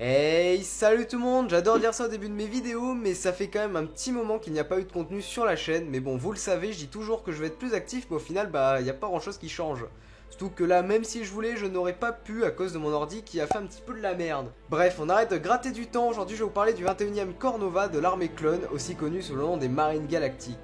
Hey, salut tout le monde, j'adore dire ça au début de mes vidéos, mais ça fait quand même un petit moment qu'il n'y a pas eu de contenu sur la chaîne, mais bon, vous le savez, je dis toujours que je vais être plus actif, mais au final, il n'y a pas grand chose qui change. Surtout que là, même si je voulais, je n'aurais pas pu à cause de mon ordi qui a fait un petit peu de la merde. Bref, on arrête de gratter du temps, aujourd'hui je vais vous parler du 21e Corps Nova de l'armée clone, aussi connu sous le nom des Marines Galactiques.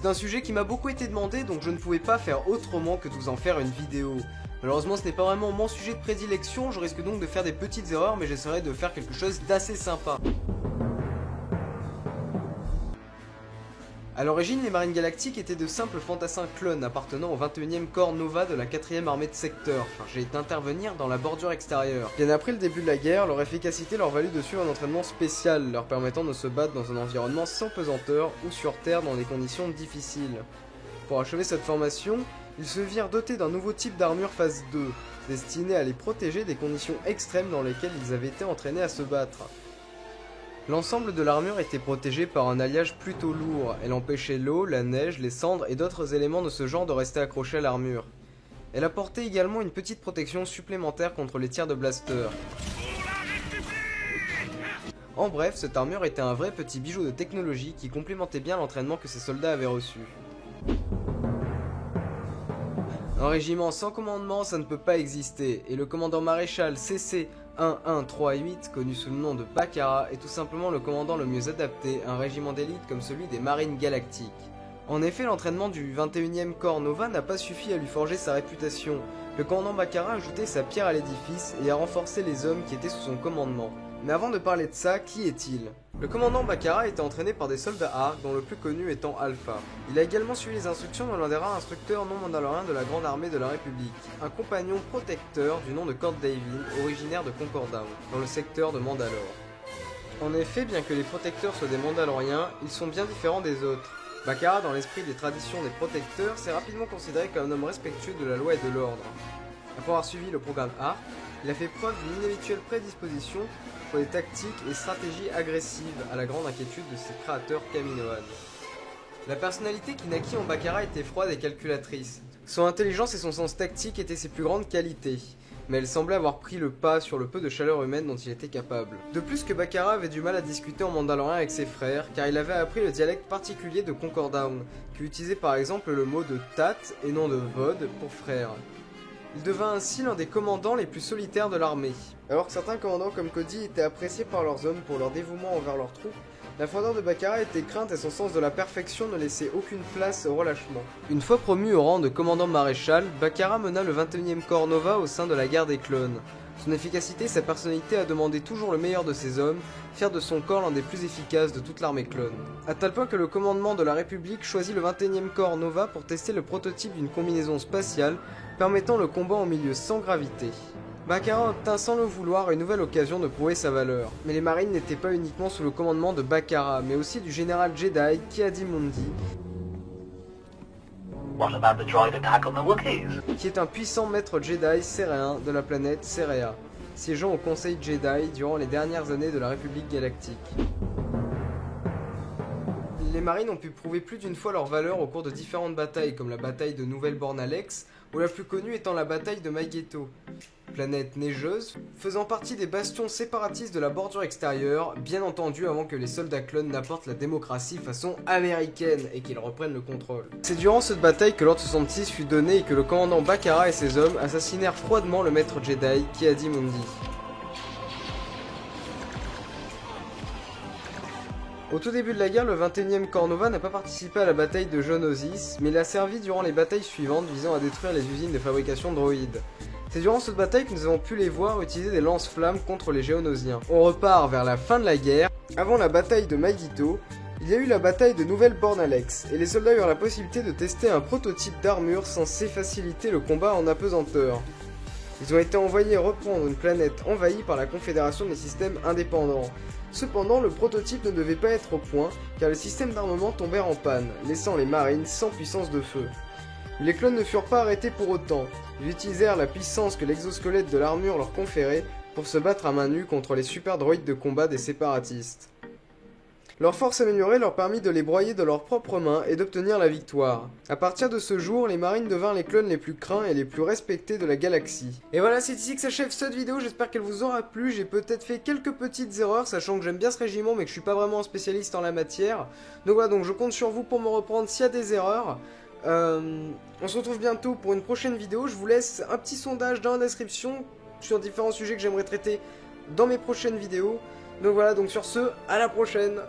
C'est un sujet qui m'a beaucoup été demandé, donc je ne pouvais pas faire autrement que de vous en faire une vidéo. Malheureusement, ce n'est pas vraiment mon sujet de prédilection, je risque donc de faire des petites erreurs, mais j'essaierai de faire quelque chose d'assez sympa. A l'origine, les Marines Galactiques étaient de simples fantassins clones appartenant au 21e Corps Nova de la 4e armée de secteur, chargés d'intervenir dans la bordure extérieure. Bien après le début de la guerre, leur efficacité leur valut de suivre un entraînement spécial, leur permettant de se battre dans un environnement sans pesanteur ou sur Terre dans des conditions difficiles. Pour achever cette formation, ils se virent dotés d'un nouveau type d'armure phase 2, destiné à les protéger des conditions extrêmes dans lesquelles ils avaient été entraînés à se battre. L'ensemble de l'armure était protégé par un alliage plutôt lourd, elle empêchait l'eau, la neige, les cendres et d'autres éléments de ce genre de rester accrochés à l'armure. Elle apportait également une petite protection supplémentaire contre les tirs de blaster. En bref, cette armure était un vrai petit bijou de technologie qui complémentait bien l'entraînement que ces soldats avaient reçu. Un régiment sans commandement, ça ne peut pas exister, et le commandant maréchal CC 1138, connu sous le nom de Bakara, est tout simplement le commandant le mieux adapté à un régiment d'élite comme celui des Marines Galactiques. En effet, l'entraînement du 21e Corps Nova n'a pas suffi à lui forger sa réputation. Le commandant Bakara a ajouté sa pierre à l'édifice et a renforcé les hommes qui étaient sous son commandement. Mais avant de parler de ça, qui est-il? Le commandant Bakara était entraîné par des soldats ARC, dont le plus connu étant Alpha. Il a également suivi les instructions de l'un des rares instructeurs non mandaloriens de la Grande Armée de la République, un compagnon protecteur du nom de Cord Daiyn, originaire de Concordown, dans le secteur de Mandalore. En effet, bien que les protecteurs soient des Mandaloriens, ils sont bien différents des autres. Bakara, dans l'esprit des traditions des protecteurs, s'est rapidement considéré comme un homme respectueux de la loi et de l'ordre. Après avoir suivi le programme ARC, il a fait preuve d'une inhabituelle prédisposition pour des tactiques et stratégies agressives à la grande inquiétude de ses créateurs Kaminoans. La personnalité qui naquit en Bakara était froide et calculatrice. Son intelligence et son sens tactique étaient ses plus grandes qualités, mais elle semblait avoir pris le pas sur le peu de chaleur humaine dont il était capable. De plus que Bakara avait du mal à discuter en mandalorien avec ses frères, car il avait appris le dialecte particulier de Concordown, qui utilisait par exemple le mot de tat et non de vod pour frère. Il devint ainsi l'un des commandants les plus solitaires de l'armée. Alors que certains commandants comme Cody étaient appréciés par leurs hommes pour leur dévouement envers leurs troupes, la froideur de Bakara était crainte et son sens de la perfection ne laissait aucune place au relâchement. Une fois promu au rang de commandant maréchal, Bakara mena le 21e Corps Nova au sein de la guerre des clones. Son efficacité et sa personnalité a demandé toujours le meilleur de ses hommes, faire de son corps l'un des plus efficaces de toute l'armée clone. À tel point que le commandement de la République choisit le 21e Corps Nova pour tester le prototype d'une combinaison spatiale permettant le combat en milieu sans gravité. Bakara obtint sans le vouloir une nouvelle occasion de prouver sa valeur. Mais les marines n'étaient pas uniquement sous le commandement de Bakara, mais aussi du général Jedi Ki-Adi-Mundi, qui est un puissant maître Jedi séréen de la planète Serea, siégeant au Conseil Jedi durant les dernières années de la République Galactique. Les marines ont pu prouver plus d'une fois leur valeur au cours de différentes batailles, comme la bataille de Nouvelle-Born Alex, ou la plus connue étant la bataille de Mageto, planète neigeuse, faisant partie des bastions séparatistes de la bordure extérieure, bien entendu avant que les soldats clones n'apportent la démocratie façon américaine et qu'ils reprennent le contrôle. C'est durant cette bataille que l'ordre 66 fut donné et que le commandant Bakara et ses hommes assassinèrent froidement le maître Jedi Ki-Adi-Mundi. Au tout début de la guerre, le 21e Corps Nova n'a pas participé à la bataille de Geonosis, mais il a servi durant les batailles suivantes visant à détruire les usines de fabrication de droïdes. C'est durant cette bataille que nous avons pu les voir utiliser des lance-flammes contre les Géonosiens. On repart vers la fin de la guerre. Avant la bataille de Magito, il y a eu la bataille de Nouvelle-Born Alex, et les soldats eurent la possibilité de tester un prototype d'armure censé faciliter le combat en apesanteur. Ils ont été envoyés reprendre une planète envahie par la Confédération des systèmes indépendants. Cependant, le prototype ne devait pas être au point, car le système d'armement tombait en panne, laissant les marines sans puissance de feu. Les clones ne furent pas arrêtés pour autant. Ils utilisèrent la puissance que l'exosquelette de l'armure leur conférait pour se battre à main nue contre les super droïdes de combat des séparatistes. Leur force améliorée leur permit de les broyer de leurs propres mains et d'obtenir la victoire. À partir de ce jour, les Marines devinrent les clones les plus craints et les plus respectés de la galaxie. Et voilà, c'est ici que s'achève cette vidéo, j'espère qu'elle vous aura plu. J'ai peut-être fait quelques petites erreurs, sachant que j'aime bien ce régiment, mais que je suis pas vraiment un spécialiste en la matière. Donc voilà, donc je compte sur vous pour me reprendre s'il y a des erreurs. On se retrouve bientôt pour une prochaine vidéo. Je vous laisse un petit sondage dans la description sur différents sujets que j'aimerais traiter dans mes prochaines vidéos. Donc voilà, donc sur ce, à la prochaine!